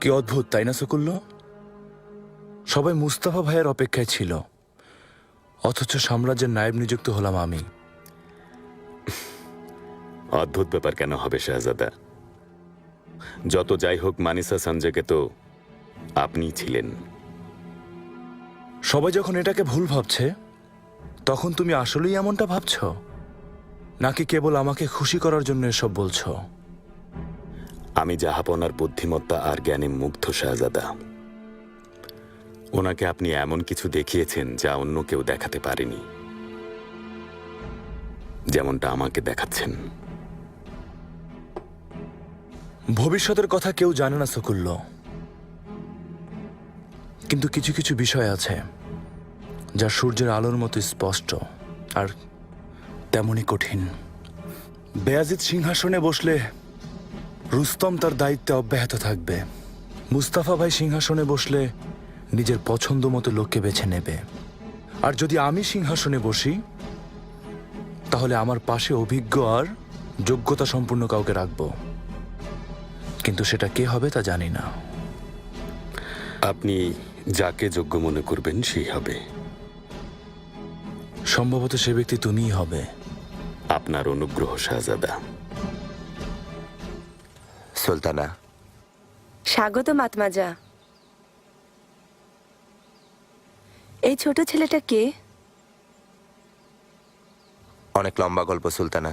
কি অদ্ভুত তাই না সুকুল্ল? সবাই মুস্তাফা ভাইয়ের অপেক্ষায় ছিল, অথচ সাম্রাজ্যের নায়েব নিযুক্ত হলাম আমি। অদ্ভুত ব্যাপার কেন হবে শাহজাদা? যত যাই হোক মানিসা সঞ্জয়কে তো আপনিই ছিলেন। সবাই যখন এটাকে ভুল ভাবছে, তখন তুমি আসলেই এমনটা ভাবছ, নাকি কেবল আমাকে খুশি করার জন্য এসব বলছো? আমি জাহাপনার বুদ্ধিমত্তা আর জ্ঞানে মুগ্ধ শাহজাদা। ওনাকে আপনি এমন কিছু দেখিয়েছেন যা অন্য কেউ দেখাতে পারেনি, যেমনটা আমাকে দেখাচ্ছেন। ভবিষ্যতের কথা কেউ জানে না সুকুল্ল, কিন্তু কিছু কিছু বিষয় আছে যা সূর্যের আলোর মতো স্পষ্ট আর তেমনই কঠিন। বেয়াজিদ সিংহাসনে বসলে রুস্তম তার দায়িত্বে অব্যাহত থাকবে। মুস্তাফা ভাই সিংহাসনে বসলে নিজের পছন্দ মতো লোককে বেছে নেবে। আর যদি আমি সিংহাসনে বসি, তাহলে আমার পাশে অভিজ্ঞ আর যোগ্যতা সম্পূর্ণ কাউকে রাখবো, কিন্তু সেটা কে হবে তা জানি না। আপনি যাকে যোগ্য মনে করবেন সেই হবে। সম্ভবত সে ব্যক্তি তুমিই হবে। আপনার অনুগ্রহ শাহজাদা। সুলতানা, স্বাগত মাতমাজা। এই ছোট ছেলেটা কে? অনেক লম্বা গল্প সুলতানা।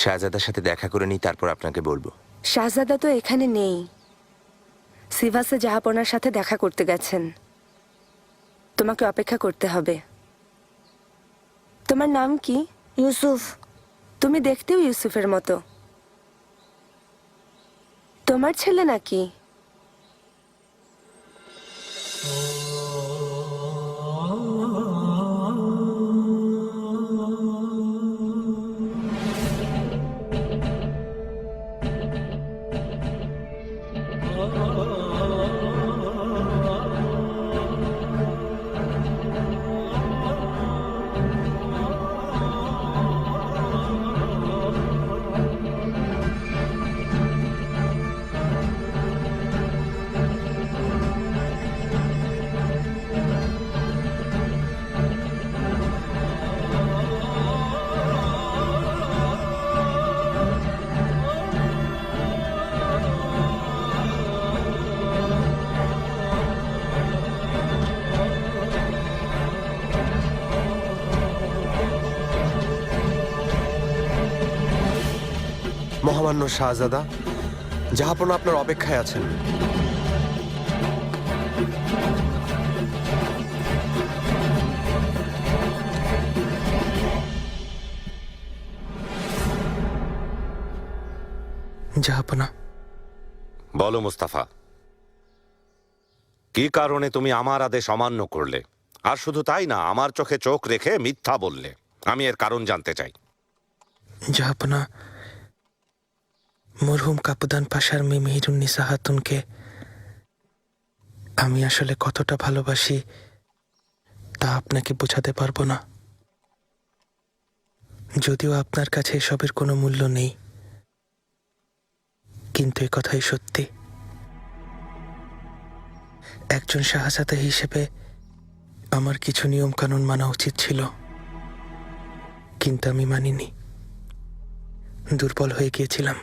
শাহজাদার সাথে দেখা করে নিই, তারপর আপনাকে বলবো। শাহজাদা তো এখানে নেই, সিভাসে জাহাপনার সাথে দেখা করতে গেছেন। তোমাকে অপেক্ষা করতে হবে। তোমার নাম কি? ইউসুফ। তুমি দেখতেও ইউসুফের মতো। তোমার ছেলে নাকি? মহামান্য শাহজাদা, জাহাপনা আপনার অপেক্ষায় আছেন। জাহাপনা। বলো মুস্তাফা, কি কারণে তুমি আমার আদেশ অমান্য করলে? আর শুধু তাই না, আমার চোখে চোখ রেখে মিথ্যা বললে। আমি এর কারণ জানতে চাই। জাহাপনা, মরহুম কাপুদান পাশার মেয়ে মেহেরুন্নিসা খাতুনকে আমি আসলে কতটা ভালোবাসি তা আপনাকে বোঝাতে পারবো না। যদিও আপনার কাছে এসবের কোনো মূল্য নেই, কিন্তু এ কথাই সত্যি। একজন শাহজাদা হিসেবে আমার কিছু নিয়ম কানুন মানা উচিত ছিল, কিন্তু আমি মানিনি। দুর্বল হয়ে গিয়েছিলাম।